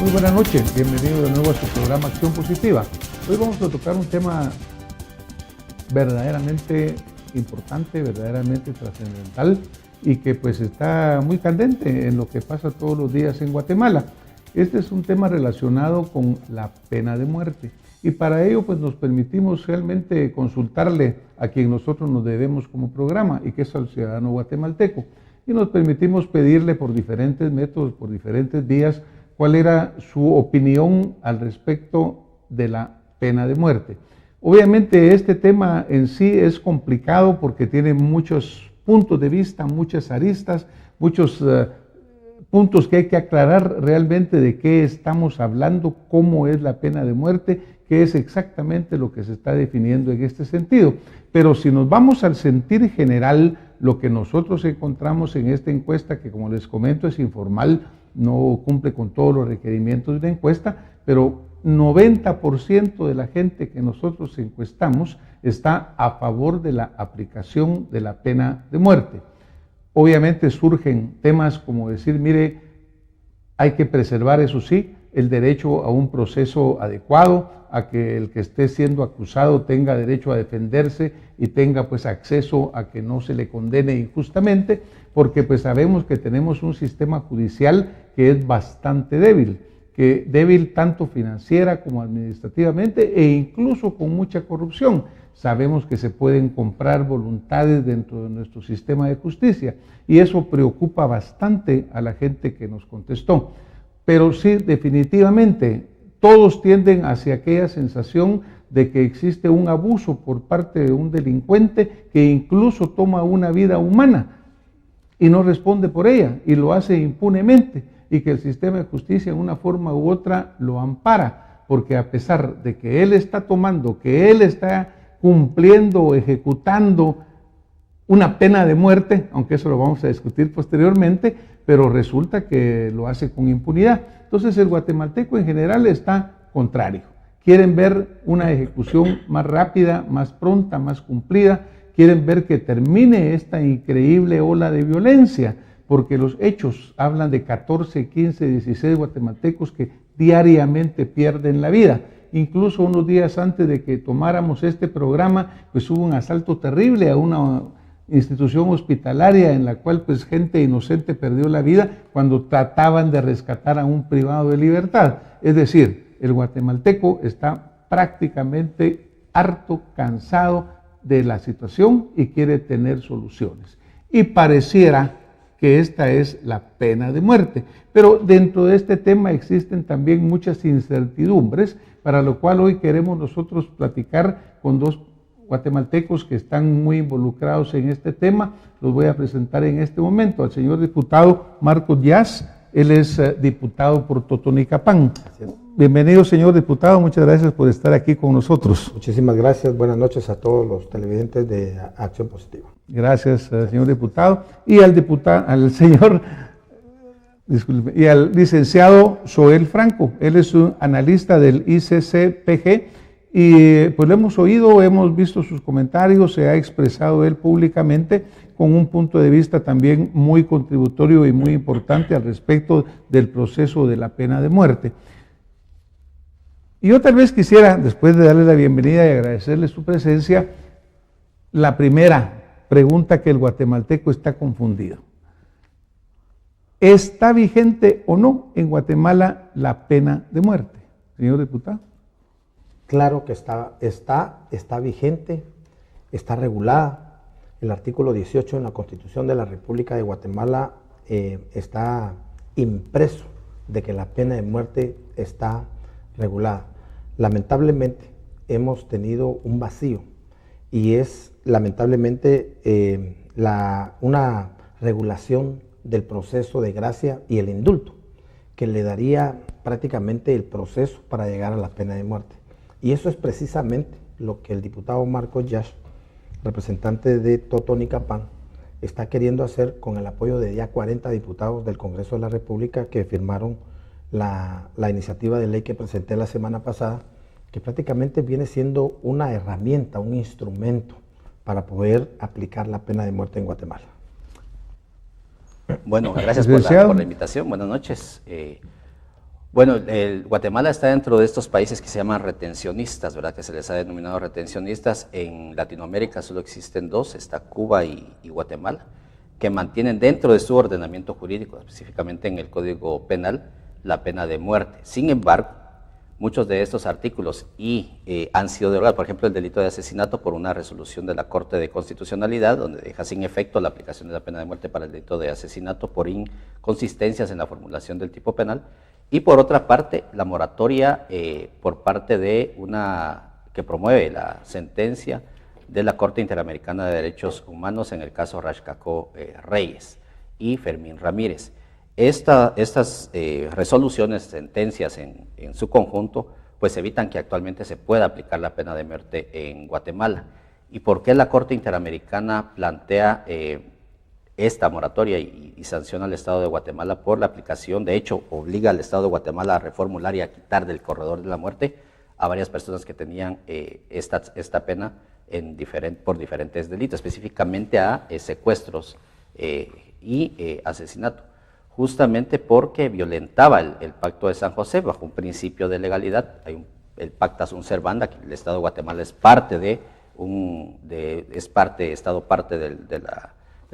Muy buenas noches, bienvenido de nuevo a su programa Acción Positiva. Hoy vamos a tocar un tema verdaderamente importante, verdaderamente trascendental y que pues está muy candente en lo que pasa todos los días en Guatemala. Este es un tema relacionado con la pena de muerte y para ello pues nos permitimos realmente consultarle a quien nosotros nos debemos como programa y que es al ciudadano guatemalteco, y nos permitimos pedirle por diferentes métodos, por diferentes vías, cuál era su opinión al respecto de la pena de muerte. Obviamente este tema en sí es complicado porque tiene muchos puntos de vista, muchas aristas, muchos puntos que hay que aclarar realmente de qué estamos hablando, cómo es la pena de muerte, qué es exactamente lo que se está definiendo en este sentido. Pero si nos vamos al sentir general, lo que nosotros encontramos en esta encuesta, que como les comento es informal, no cumple con todos los requerimientos de la encuesta, pero 90% de la gente que nosotros encuestamos está a favor de la aplicación de la pena de muerte. Obviamente surgen temas como decir, mire, hay que preservar, eso sí, el derecho a un proceso adecuado, a que el que esté siendo acusado tenga derecho a defenderse y tenga pues acceso a que no se le condene injustamente, porque pues sabemos que tenemos un sistema judicial que es bastante débil, que débil tanto financiera como administrativamente e incluso con mucha corrupción. Sabemos que se pueden comprar voluntades dentro de nuestro sistema de justicia y eso preocupa bastante a la gente que nos contestó. Pero sí, definitivamente, todos tienden hacia aquella sensación de que existe un abuso por parte de un delincuente que incluso toma una vida humana y no responde por ella y lo hace impunemente y que el sistema de justicia en una forma u otra lo ampara, porque a pesar de que él está tomando, que él está cumpliendo o ejecutando una pena de muerte, aunque eso lo vamos a discutir posteriormente, pero resulta que lo hace con impunidad. Entonces el guatemalteco en general está contrario. Quieren ver una ejecución más rápida, más pronta, más cumplida. Quieren ver que termine esta increíble ola de violencia, porque los hechos hablan de 14, 15, 16 guatemaltecos que diariamente pierden la vida. Incluso unos días antes de que tomáramos este programa, pues hubo un asalto terrible a una institución hospitalaria en la cual pues gente inocente perdió la vida cuando trataban de rescatar a un privado de libertad. Es decir, el guatemalteco está prácticamente harto, cansado de la situación y quiere tener soluciones. Y pareciera que esta es la pena de muerte. Pero dentro de este tema existen también muchas incertidumbres, para lo cual hoy queremos nosotros platicar con dos guatemaltecos que están muy involucrados en este tema. Los voy a presentar en este momento al señor diputado Marcos Díaz. Él es diputado por Totonicapán. Bienvenido, señor diputado, muchas gracias por estar aquí con nosotros. Muchísimas gracias, buenas noches a todos los televidentes de Acción Positiva. Gracias, señor diputado. Y al señor, disculpe, y al licenciado Joel Franco. Él es un analista del ICCPG y pues lo hemos oído, hemos visto sus comentarios, se ha expresado él públicamente con un punto de vista también muy contributorio y muy importante al respecto del proceso de la pena de muerte. Y yo tal vez quisiera, después de darle la bienvenida y agradecerle su presencia, la primera pregunta que el guatemalteco está confundido. ¿Está vigente o no en Guatemala la pena de muerte, señor diputado? Claro que está vigente, está regulada. El artículo 18 en la Constitución de la República de Guatemala está impreso de que la pena de muerte está regulada. Lamentablemente hemos tenido un vacío y es lamentablemente una regulación del proceso de gracia y el indulto que le daría prácticamente el proceso para llegar a la pena de muerte. Y eso es precisamente lo que el diputado Marcos Díaz, representante de Totonicapán, está queriendo hacer con el apoyo de ya 40 diputados del Congreso de la República que firmaron la iniciativa de ley que presenté la semana pasada, que prácticamente viene siendo una herramienta, un instrumento para poder aplicar la pena de muerte en Guatemala. Bueno, gracias por la invitación. Buenas noches. Bueno, Guatemala está dentro de estos países que se llaman retencionistas, ¿verdad? Que se les ha denominado retencionistas. En Latinoamérica solo existen dos, está Cuba y Guatemala, que mantienen dentro de su ordenamiento jurídico, específicamente en el Código Penal, la pena de muerte. Sin embargo, muchos de estos artículos han sido derogados, por ejemplo, el delito de asesinato por una resolución de la Corte de Constitucionalidad, donde deja sin efecto la aplicación de la pena de muerte para el delito de asesinato por inconsistencias en la formulación del tipo penal. Y por otra parte, la moratoria por parte de que promueve la sentencia de la Corte Interamericana de Derechos Humanos en el caso Rashkako Reyes y Fermín Ramírez. Estas resoluciones, sentencias en su conjunto, pues evitan que actualmente se pueda aplicar la pena de muerte en Guatemala. ¿Y por qué la Corte Interamericana plantea esta moratoria y sanciona al Estado de Guatemala por la aplicación? De hecho, obliga al Estado de Guatemala a reformular y a quitar del corredor de la muerte a varias personas que tenían esta pena por diferentes delitos, específicamente a secuestros y asesinato, justamente porque violentaba el Pacto de San José bajo un principio de legalidad. El Pacta Sunt Servanda, que el Estado de Guatemala es parte de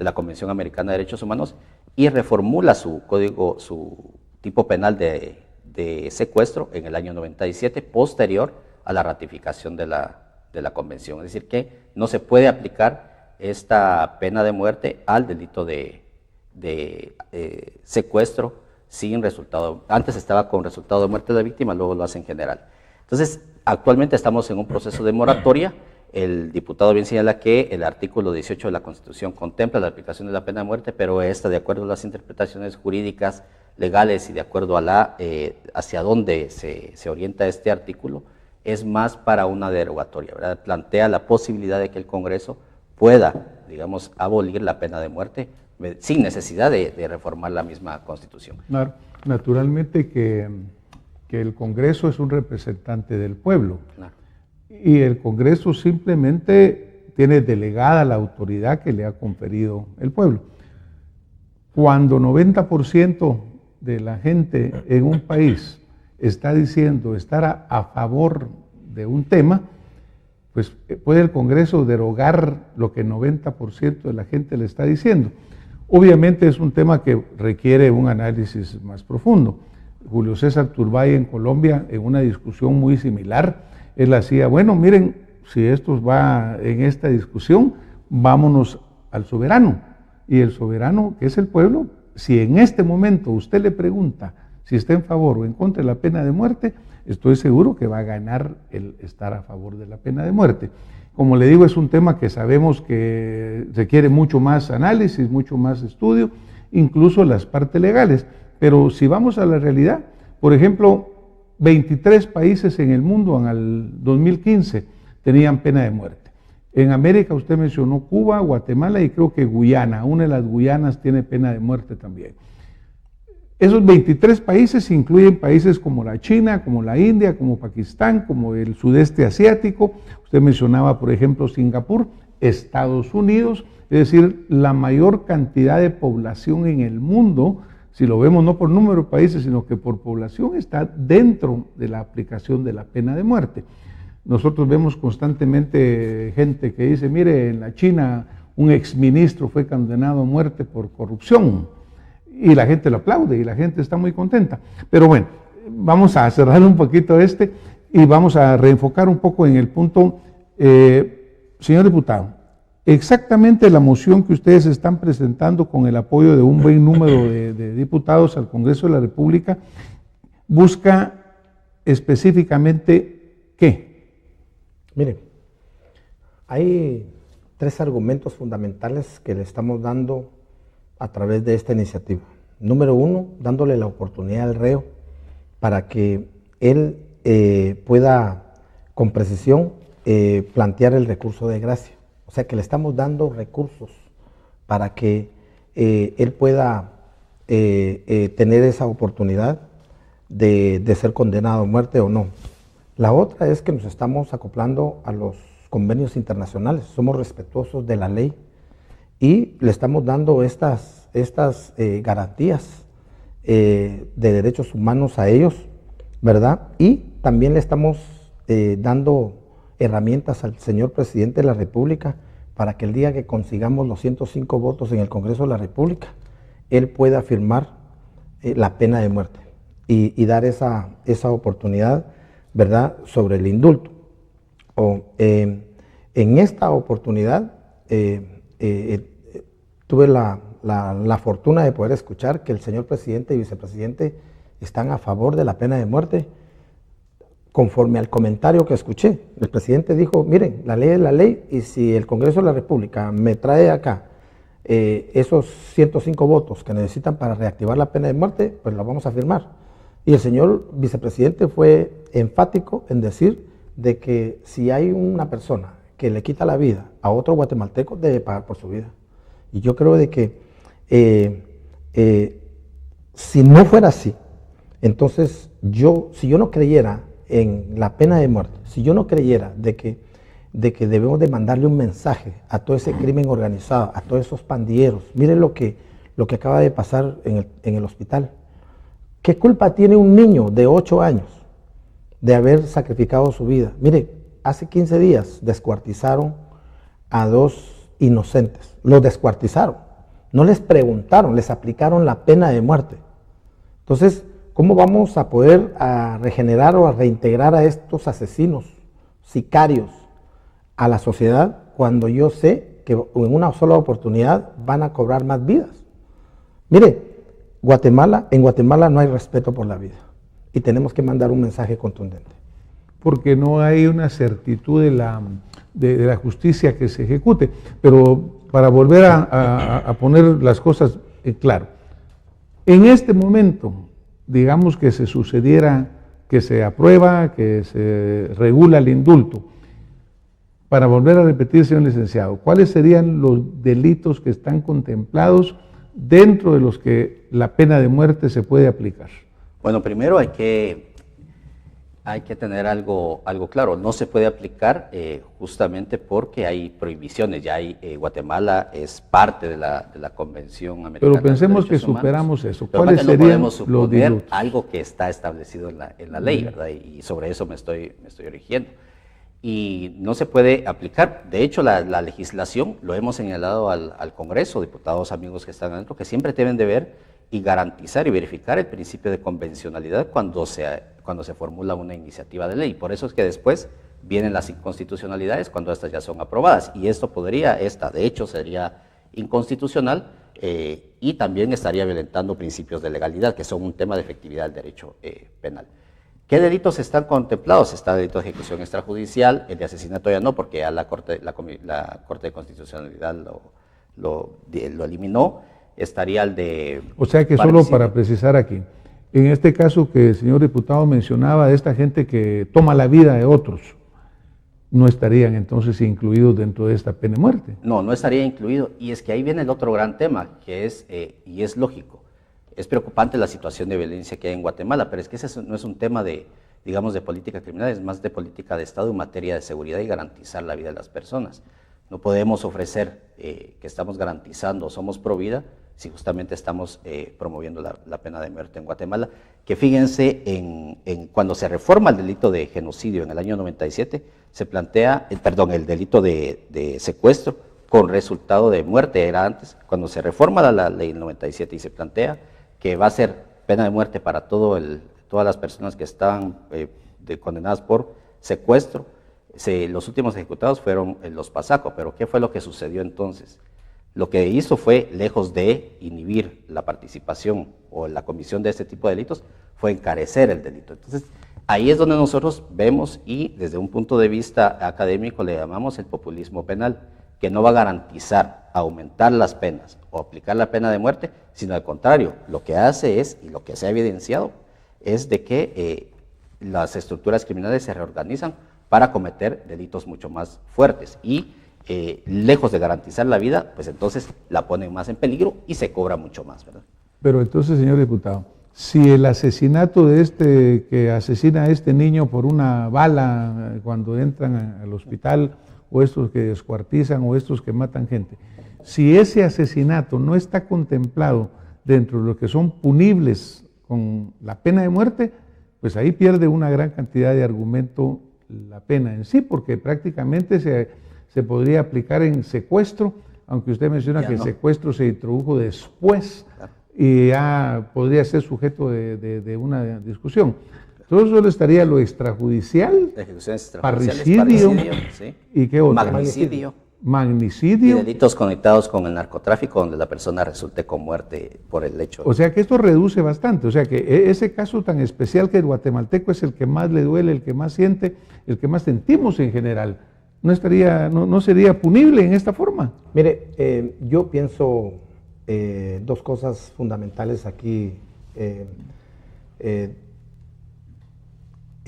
la Convención Americana de Derechos Humanos, y reformula su código, su tipo penal de secuestro en el año 97, posterior a la ratificación de la Convención. Es decir, que no se puede aplicar esta pena de muerte al delito de secuestro sin resultado. Antes estaba con resultado de muerte de la víctima, luego lo hace en general. Entonces, actualmente estamos en un proceso de moratoria. El diputado bien señala que el artículo 18 de la Constitución contempla la aplicación de la pena de muerte, pero esta, de acuerdo a las interpretaciones jurídicas, legales y de acuerdo a hacia dónde se orienta este artículo, es más para una derogatoria, ¿verdad? Plantea la posibilidad de que el Congreso pueda, digamos, abolir la pena de muerte sin necesidad de reformar la misma Constitución. Naturalmente que el Congreso es un representante del pueblo. Claro. Y el Congreso simplemente tiene delegada la autoridad que le ha conferido el pueblo. Cuando 90% de la gente en un país está diciendo estar a favor de un tema, pues puede el Congreso derogar lo que el 90% de la gente le está diciendo. Obviamente es un tema que requiere un análisis más profundo. Julio César Turbay en Colombia, en una discusión muy similar, él hacía, bueno, miren, si esto va en esta discusión, vámonos al soberano. Y el soberano, que es el pueblo, si en este momento usted le pregunta si está en favor o en contra de la pena de muerte, estoy seguro que va a ganar el estar a favor de la pena de muerte. Como le digo, es un tema que sabemos que requiere mucho más análisis, mucho más estudio, incluso las partes legales. Pero si vamos a la realidad, por ejemplo, 23 países en el mundo en el 2015 tenían pena de muerte. En América usted mencionó Cuba, Guatemala y creo que Guyana. Una de las Guyanas tiene pena de muerte también. Esos 23 países incluyen países como la China, como la India, como Pakistán, como el sudeste asiático. Usted mencionaba, por ejemplo, Singapur, Estados Unidos, es decir, la mayor cantidad de población en el mundo, si lo vemos no por número de países, sino que por población, está dentro de la aplicación de la pena de muerte. Nosotros vemos constantemente gente que dice, mire, en la China un exministro fue condenado a muerte por corrupción, y la gente lo aplaude y la gente está muy contenta. Pero bueno, vamos a cerrar un poquito y vamos a reenfocar un poco en el punto. Señor diputado, exactamente la moción que ustedes están presentando con el apoyo de un buen número de diputados al Congreso de la República busca específicamente ¿qué? Mire, hay 3 argumentos fundamentales que le estamos dando a través de esta iniciativa. Número 1, dándole la oportunidad al reo para que él pueda con precisión plantear el recurso de gracia. O sea que le estamos dando recursos para que él pueda tener esa oportunidad de ser condenado a muerte o no. La otra es que nos estamos acoplando a los convenios internacionales, somos respetuosos de la ley y le estamos dando estas garantías de derechos humanos a ellos, ¿verdad? Y también le estamos dando herramientas al señor presidente de la República para que el día que consigamos los 105 votos en el Congreso de la República, él pueda firmar la pena de muerte y dar esa oportunidad, ¿verdad?, sobre el indulto. En esta oportunidad tuve la fortuna de poder escuchar que el señor presidente y vicepresidente están a favor de la pena de muerte. Conforme al comentario que escuché, el presidente dijo, miren, la ley es la ley y si el Congreso de la República me trae acá esos 105 votos que necesitan para reactivar la pena de muerte, pues la vamos a firmar. Y el señor vicepresidente fue enfático en decir de que si hay una persona que le quita la vida a otro guatemalteco, debe pagar por su vida. Y yo creo de que si no fuera así, entonces si yo no creyera en la pena de muerte, si yo no creyera de que debemos de mandarle un mensaje a todo ese crimen organizado, a todos esos pandilleros, miren lo que acaba de pasar en el hospital. ¿Qué culpa tiene un niño de 8 años de haber sacrificado su vida? Mire, hace 15 días descuartizaron a 2 inocentes, los descuartizaron, no les preguntaron, les aplicaron la pena de muerte. Entonces, ¿cómo vamos a poder regenerar o a reintegrar a estos asesinos, sicarios, a la sociedad cuando yo sé que en una sola oportunidad van a cobrar más vidas? Mire, en Guatemala no hay respeto por la vida y tenemos que mandar un mensaje contundente. Porque no hay una certitud de la justicia que se ejecute. Pero para volver a poner las cosas claro, en este momento, digamos que se sucediera, que se aprueba, que se regula el indulto, para volver a repetir, señor licenciado, ¿cuáles serían los delitos que están contemplados dentro de los que la pena de muerte se puede aplicar? Bueno, primero hay que tener algo claro. No se puede aplicar justamente porque hay prohibiciones. Ya Guatemala es parte de la Convención Americana. Pero pensemos de Derechos que superamos Humanos. eso. Pero ¿Cuáles no serían podemos suponer los algo que está establecido en la ley, ¿verdad? Y sobre eso me estoy origiendo. Y no se puede aplicar. De hecho, la legislación, lo hemos señalado al Congreso, diputados amigos que están adentro, que siempre deben de ver y garantizar y verificar el principio de convencionalidad cuando se formula una iniciativa de ley. Por eso es que después vienen las inconstitucionalidades cuando estas ya son aprobadas. Y esto de hecho, sería inconstitucional y también estaría violentando principios de legalidad, que son un tema de efectividad del derecho penal. ¿Qué delitos están contemplados? Está el delito de ejecución extrajudicial, el de asesinato ya no, porque ya la Corte de Constitucionalidad lo eliminó. Estaría el de... O sea que solo para precisar aquí, en este caso que el señor diputado mencionaba de esta gente que toma la vida de otros, no estarían entonces incluidos dentro de esta pena de muerte. No estaría incluido. Y es que ahí viene el otro gran tema, que es, y es lógico, es preocupante la situación de violencia que hay en Guatemala, pero es que ese no es un tema de política criminal, es más de política de Estado en materia de seguridad y garantizar la vida de las personas. No podemos ofrecer que estamos garantizando, somos pro vida, si justamente estamos promoviendo la pena de muerte en Guatemala, que fíjense, cuando se reforma el delito de genocidio en el año 97, se plantea, el delito de secuestro con resultado de muerte, era antes, cuando se reforma la ley del 97 y se plantea que va a ser pena de muerte para todas las personas que estaban condenadas por secuestro. Los últimos ejecutados fueron los PASACO, pero ¿qué fue lo que sucedió entonces? Lo que hizo fue, lejos de inhibir la participación o la comisión de este tipo de delitos, fue encarecer el delito. Entonces, ahí es donde nosotros vemos y desde un punto de vista académico le llamamos el populismo penal, que no va a garantizar aumentar las penas o aplicar la pena de muerte, sino al contrario, lo que hace es, y lo que se ha evidenciado, es de que las estructuras criminales se reorganizan para cometer delitos mucho más fuertes y lejos de garantizar la vida, pues entonces la ponen más en peligro y se cobra mucho más, ¿verdad? Pero entonces, señor diputado, si el asesinato de que asesina a este niño por una bala cuando entran al hospital, o estos que descuartizan, o estos que matan gente, si ese asesinato no está contemplado dentro de lo que son punibles con la pena de muerte, pues ahí pierde una gran cantidad de argumento la pena en sí, porque prácticamente se podría aplicar en secuestro, aunque usted menciona Ya que no. el secuestro se introdujo después y ya podría ser sujeto de una discusión. Entonces solo estaría lo extrajudicial, Ejecuciones parricidio, sí. ¿y qué otro? Magnicidio. Y Magnicidio. delitos conectados con el narcotráfico, donde la persona resulte con muerte por el hecho. O sea que esto reduce bastante, o sea que ese caso tan especial que el guatemalteco es el que más le duele, el que más siente, el que más sentimos en general, no sería punible en esta forma. Mire, yo pienso dos cosas fundamentales aquí.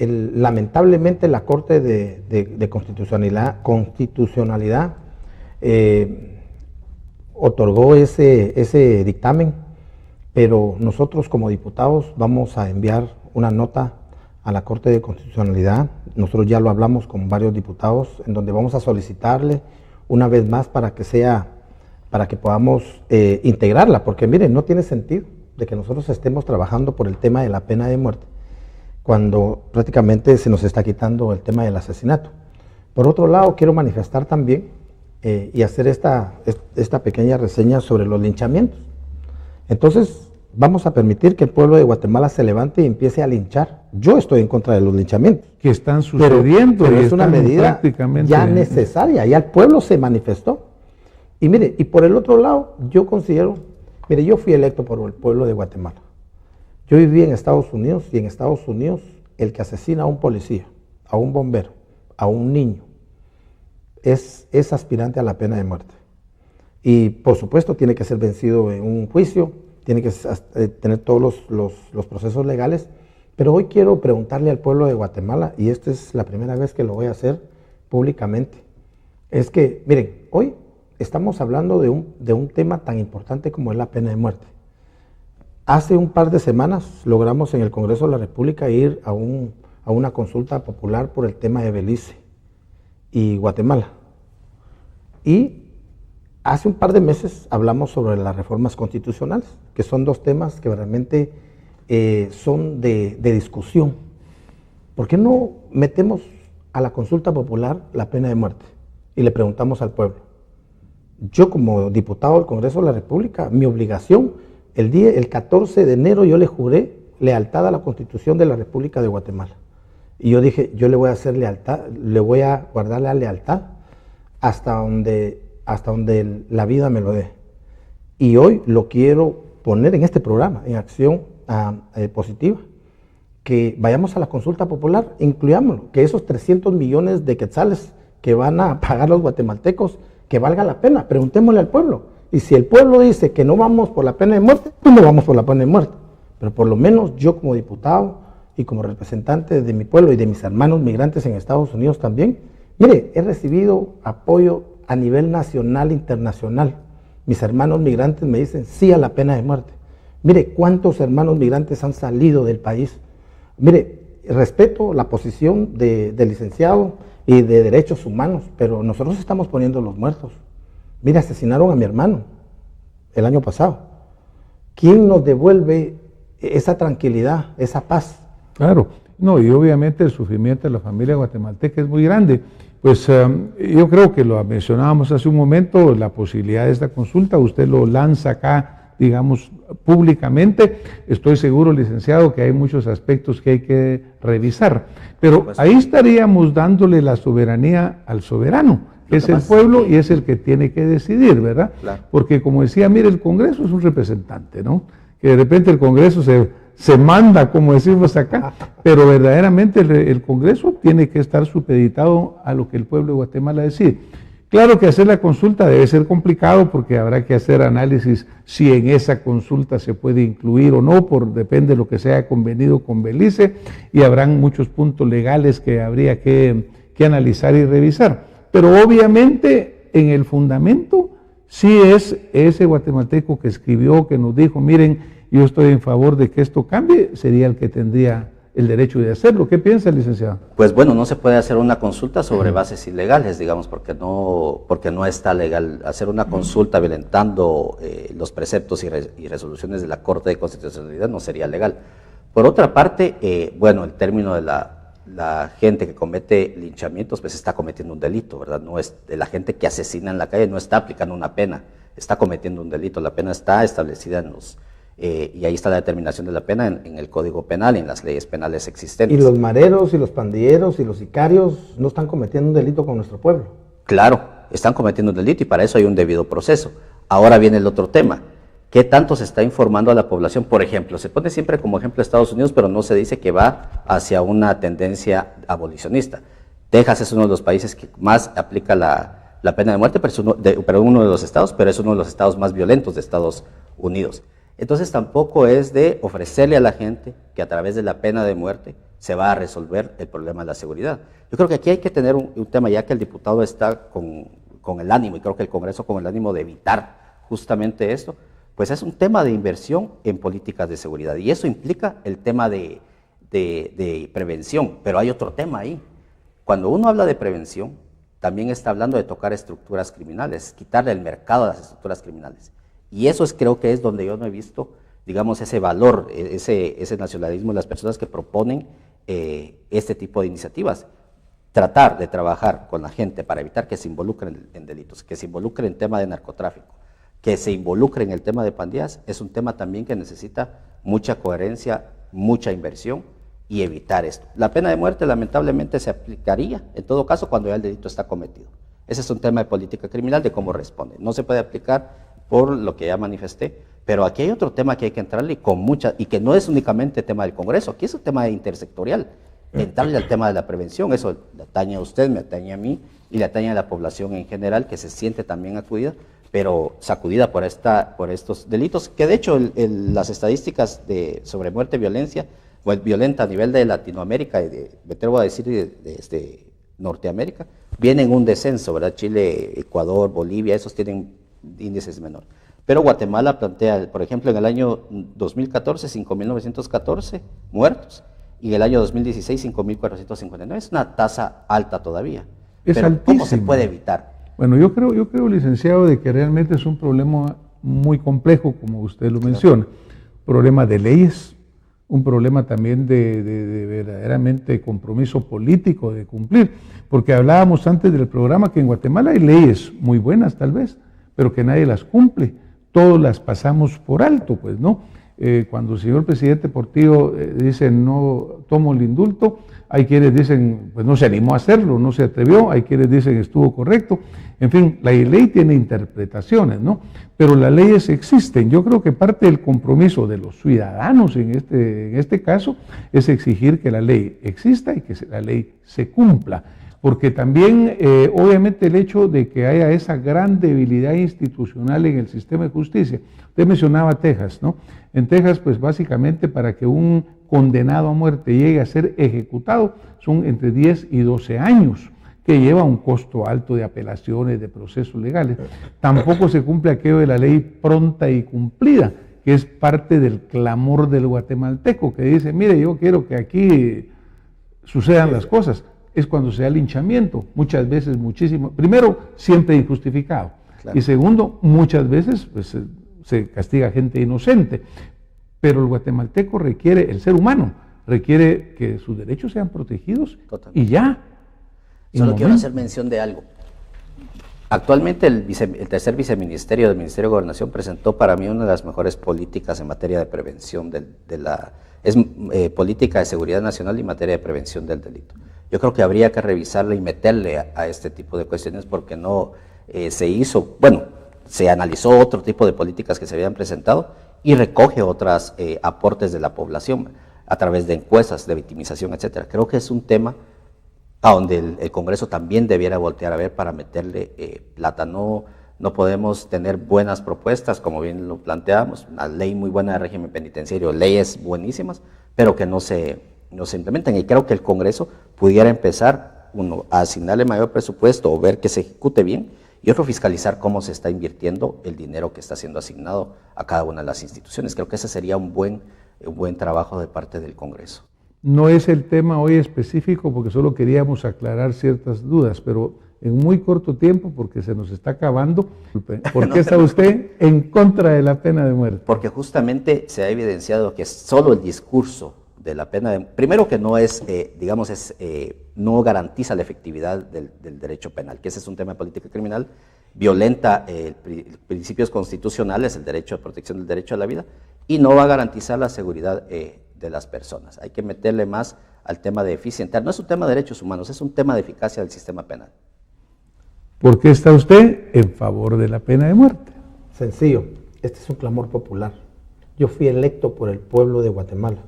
Lamentablemente la Corte de Constitucionalidad otorgó ese dictamen, pero nosotros como diputados vamos a enviar una nota a la Corte de Constitucionalidad. Nosotros ya lo hablamos con varios diputados, en donde vamos a solicitarle una vez más para que podamos integrarla, porque miren, no tiene sentido de que nosotros estemos trabajando por el tema de la pena de muerte cuando prácticamente se nos está quitando el tema del asesinato. Por otro lado, quiero manifestar también y hacer esta pequeña reseña sobre los linchamientos. Entonces, vamos a permitir que el pueblo de Guatemala se levante y empiece a linchar. Yo estoy en contra de los linchamientos. Que están sucediendo. Pero y es una están medida prácticamente ya necesaria, ya el pueblo se manifestó. Y mire, y por el otro lado, yo considero, mire, yo fui electo por el pueblo de Guatemala. Yo viví en Estados Unidos y en Estados Unidos el que asesina a un policía, a un bombero, a un niño, es aspirante a la pena de muerte. Y por supuesto tiene que ser vencido en un juicio, tiene que tener todos los procesos legales, pero hoy quiero preguntarle al pueblo de Guatemala, y esta es la primera vez que lo voy a hacer públicamente, es que, miren, hoy estamos hablando de un tema tan importante como es la pena de muerte. Hace un par de semanas logramos en el Congreso de la República ir a una consulta popular por el tema de Belice y Guatemala. Y hace un par de meses hablamos sobre las reformas constitucionales, que son dos temas que realmente son de discusión. ¿Por qué no metemos a la consulta popular la pena de muerte? Y le preguntamos al pueblo. Yo como diputado del Congreso de la República, mi obligación, el 14 de enero yo le juré lealtad a la Constitución de la República de Guatemala. Y yo dije, yo le voy a hacer lealtad, le voy a guardar la lealtad hasta donde la vida me lo dé. Y hoy lo quiero poner en este programa, en acción positiva, que vayamos a la consulta popular, incluyámoslo, que esos 300 millones de quetzales que van a pagar los guatemaltecos, que valga la pena, preguntémosle al pueblo. Y si el pueblo dice que no vamos por la pena de muerte, pues no vamos por la pena de muerte. Pero por lo menos yo como diputado y como representante de mi pueblo y de mis hermanos migrantes en Estados Unidos también, mire, he recibido apoyo a nivel nacional, internacional. Mis hermanos migrantes me dicen sí a la pena de muerte. Mire, cuántos hermanos migrantes han salido del país. Mire, respeto la posición del licenciado y de derechos humanos, pero nosotros estamos poniendo los muertos. Mire, asesinaron a mi hermano el año pasado. ¿Quién nos devuelve esa tranquilidad, esa paz? Claro, no, y obviamente el sufrimiento de la familia guatemalteca es muy grande. Pues yo creo que lo mencionábamos hace un momento, la posibilidad de esta consulta, usted lo lanza acá, digamos, públicamente. Estoy seguro, licenciado, que hay muchos aspectos que hay que revisar. Pero ahí estaríamos dándole la soberanía al soberano. Es el pueblo y es el que tiene que decidir, ¿verdad? Claro. Porque como decía, mire, el Congreso es un representante, ¿no? Que de repente el Congreso se manda, como decimos acá, pero verdaderamente el Congreso tiene que estar supeditado a lo que el pueblo de Guatemala decide. Claro que hacer la consulta debe ser complicado porque habrá que hacer análisis si en esa consulta se puede incluir o no, depende de lo que se haya convenido con Belice, y habrán muchos puntos legales que habría que analizar y revisar. Pero obviamente en el fundamento sí es ese guatemalteco que escribió, que nos dijo, miren, yo estoy en favor de que esto cambie, sería el que tendría el derecho de hacerlo. ¿Qué piensa, licenciado? Pues bueno, no se puede hacer una consulta sobre bases ilegales, digamos, porque no está legal. Hacer una consulta violentando los preceptos y resoluciones de la Corte de Constitucionalidad no sería legal. Por otra parte, bueno, el término de la gente que comete linchamientos, pues está cometiendo un delito, ¿verdad? No es de la gente que asesina en la calle, no está aplicando una pena, está cometiendo un delito. La pena está establecida en y ahí está la determinación de la pena en el Código Penal y en las leyes penales existentes. ¿Y los mareros y los pandilleros y los sicarios no están cometiendo un delito con nuestro pueblo? Claro, están cometiendo un delito y para eso hay un debido proceso. Ahora viene el otro tema. ¿Qué tanto se está informando a la población? Por ejemplo, se pone siempre como ejemplo Estados Unidos, pero no se dice que va hacia una tendencia abolicionista. Texas es uno de los países que más aplica la pena de muerte, pero uno de los estados, pero es uno de los estados más violentos de Estados Unidos. Entonces tampoco es de ofrecerle a la gente que a través de la pena de muerte se va a resolver el problema de la seguridad. Yo creo que aquí hay que tener un tema, ya que el diputado está con el ánimo, y creo que el Congreso con el ánimo de evitar justamente esto, pues es un tema de inversión en políticas de seguridad. Y eso implica el tema de prevención, pero hay otro tema ahí. Cuando uno habla de prevención, también está hablando de tocar estructuras criminales, quitarle el mercado a las estructuras criminales. Y eso creo que es donde yo no he visto, digamos, ese valor, ese nacionalismo de las personas que proponen este tipo de iniciativas. Tratar de trabajar con la gente para evitar que se involucren en delitos, que se involucren en tema de narcotráfico, que se involucren en el tema de pandillas, es un tema también que necesita mucha coherencia, mucha inversión y evitar esto. La pena de muerte lamentablemente se aplicaría en todo caso cuando ya el delito está cometido. Ese es un tema de política criminal, de cómo responde. No se puede aplicar por lo que ya manifesté, pero aquí hay otro tema que hay que entrarle y que no es únicamente tema del Congreso, aquí es un tema intersectorial, entrarle al tema de la prevención. Eso le atañe a usted, me atañe a mí y le atañe a la población en general, que se siente también sacudida por estos delitos, que de hecho las estadísticas sobre muerte violenta a nivel de Latinoamérica y me atrevo a decir de Norteamérica, vienen en un descenso, ¿verdad? Chile, Ecuador, Bolivia, esos tienen índices menores. Pero Guatemala plantea, por ejemplo, en el año 2014, 5.914 muertos, y en el año 2016, 5.459. Es una tasa alta todavía. Pero altísima. ¿Cómo se puede evitar? Bueno, yo creo, licenciado, de que realmente es un problema muy complejo, como usted lo menciona. Problema de leyes, un problema también de verdaderamente compromiso político de cumplir, porque hablábamos antes del programa que en Guatemala hay leyes muy buenas tal vez, pero que nadie las cumple, todos las pasamos por alto, pues, ¿no? Cuando el señor presidente Portillo dice no tomo el indulto, hay quienes dicen pues no se animó a hacerlo, no se atrevió, hay quienes dicen estuvo correcto, en fin, la ley tiene interpretaciones, ¿no? Pero las leyes existen. Yo creo que parte del compromiso de los ciudadanos en este caso es exigir que la ley exista y que la ley se cumpla. Porque también, obviamente, el hecho de que haya esa gran debilidad institucional en el sistema de justicia. Usted mencionaba Texas, ¿no? En Texas, pues básicamente para que un condenado a muerte llegue a ser ejecutado son entre 10 y 12 años, que lleva un costo alto de apelaciones, de procesos legales. Tampoco se cumple aquello de la ley pronta y cumplida, que es parte del clamor del guatemalteco, que dice, mire, yo quiero que aquí sucedan las cosas. Es cuando se da linchamiento, muchas veces muchísimo, primero, siempre injustificado, claro. Y segundo, muchas veces pues, se castiga gente inocente, pero el guatemalteco requiere, el ser humano, requiere que sus derechos sean protegidos. Totalmente. Y ya. Solo quiero hacer mención de algo. Actualmente el tercer viceministerio del Ministerio de Gobernación presentó para mí una de las mejores políticas en materia de prevención política de seguridad nacional y materia de prevención del delito. Yo creo que habría que revisarla y meterle a este tipo de cuestiones porque no se analizó otro tipo de políticas que se habían presentado y recoge otros aportes de la población a través de encuestas de victimización, etcétera. Creo que es un tema a donde el Congreso también debiera voltear a ver para meterle plata. No podemos tener buenas propuestas, como bien lo planteamos, una ley muy buena de régimen penitenciario, leyes buenísimas, pero que no se implementan. Y creo que el Congreso pudiera empezar, uno, a asignarle mayor presupuesto o ver que se ejecute bien, y otro, fiscalizar cómo se está invirtiendo el dinero que está siendo asignado a cada una de las instituciones. Creo que ese sería un buen trabajo de parte del Congreso. No es el tema hoy específico porque solo queríamos aclarar ciertas dudas, pero en muy corto tiempo, porque se nos está acabando, ¿por qué está usted en contra de la pena de muerte? Porque justamente se ha evidenciado que solo el discurso de la pena de muerte, primero que no es, no garantiza la efectividad del derecho penal, que ese es un tema de política criminal, violenta principios constitucionales, el derecho a protección del derecho a la vida, y no va a garantizar la seguridad de las personas. Hay que meterle más al tema de eficientar. No es un tema de derechos humanos, es un tema de eficacia del sistema penal. ¿Por qué está usted en favor de la pena de muerte? Sencillo, este es un clamor popular. Yo fui electo por el pueblo de Guatemala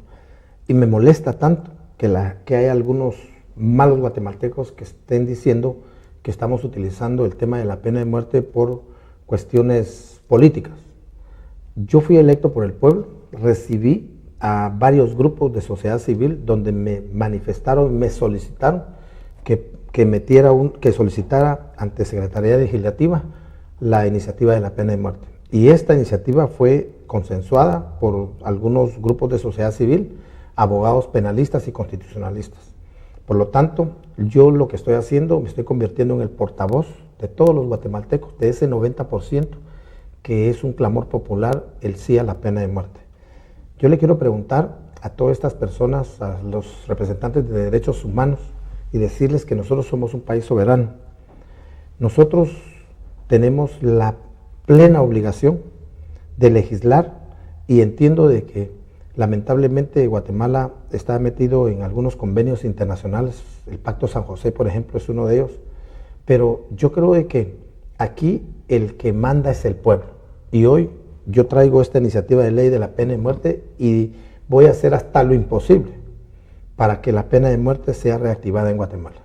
y me molesta tanto que hay algunos malos guatemaltecos que estén diciendo que estamos utilizando el tema de la pena de muerte por cuestiones políticas. Yo fui electo por el pueblo, recibí a varios grupos de sociedad civil donde me manifestaron, me solicitaron que solicitara ante Secretaría Legislativa la iniciativa de la pena de muerte. Y esta iniciativa fue consensuada por algunos grupos de sociedad civil, abogados penalistas y constitucionalistas. Por lo tanto, yo lo que estoy haciendo, me estoy convirtiendo en el portavoz de todos los guatemaltecos, de ese 90% que es un clamor popular, el sí a la pena de muerte. Yo le quiero preguntar a todas estas personas, a los representantes de derechos humanos, y decirles que nosotros somos un país soberano. Nosotros tenemos la plena obligación de legislar y entiendo de que lamentablemente Guatemala está metido en algunos convenios internacionales, el Pacto San José, por ejemplo, es uno de ellos, pero yo creo de que aquí el que manda es el pueblo. Y hoy yo traigo esta iniciativa de ley de la pena de muerte y voy a hacer hasta lo imposible para que la pena de muerte sea reactivada en Guatemala.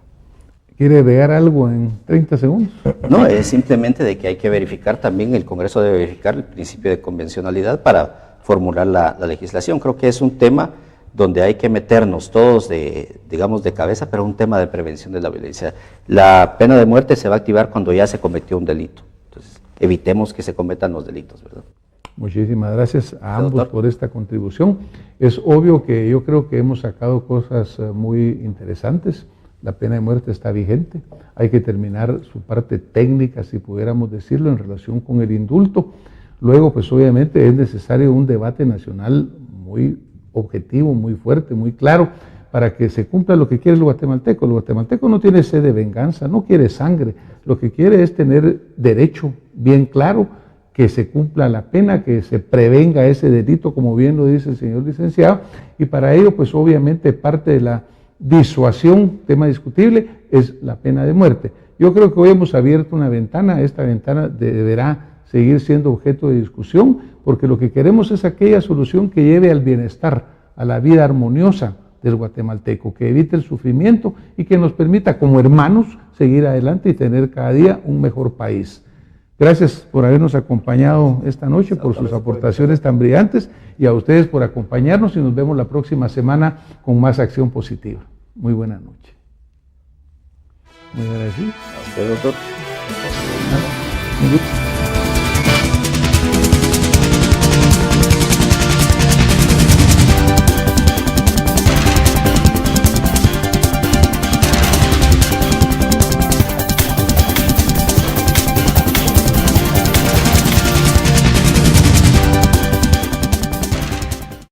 ¿Quiere agregar algo en 30 segundos? No, es simplemente de que hay que verificar también, el Congreso debe verificar el principio de convencionalidad para formular la legislación. Creo que es un tema donde hay que meternos todos de cabeza, pero un tema de prevención de la violencia. La pena de muerte se va a activar cuando ya se cometió un delito. Entonces, evitemos que se cometan los delitos, ¿verdad? Muchísimas gracias a ambos Doctor, por esta contribución. Es obvio que yo creo que hemos sacado cosas muy interesantes. La pena de muerte está vigente. Hay que terminar su parte técnica, si pudiéramos decirlo, en relación con el indulto. Luego, pues obviamente es necesario un debate nacional muy objetivo, muy fuerte, muy claro, para que se cumpla lo que quiere el guatemalteco. El guatemalteco no tiene sed de venganza, no quiere sangre. Lo que quiere es tener derecho bien claro, que se cumpla la pena, que se prevenga ese delito, como bien lo dice el señor licenciado, y para ello, pues obviamente parte de la disuasión, tema discutible, es la pena de muerte. Yo creo que hoy hemos abierto una ventana, esta ventana deberá seguir siendo objeto de discusión, porque lo que queremos es aquella solución que lleve al bienestar, a la vida armoniosa del guatemalteco, que evite el sufrimiento y que nos permita como hermanos seguir adelante y tener cada día un mejor país. Gracias por habernos acompañado esta noche, por sus aportaciones tan brillantes y a ustedes por acompañarnos y nos vemos la próxima semana con más acción positiva. Muy buena noche. Muy agradecido. a usted, doctor. Un gusto.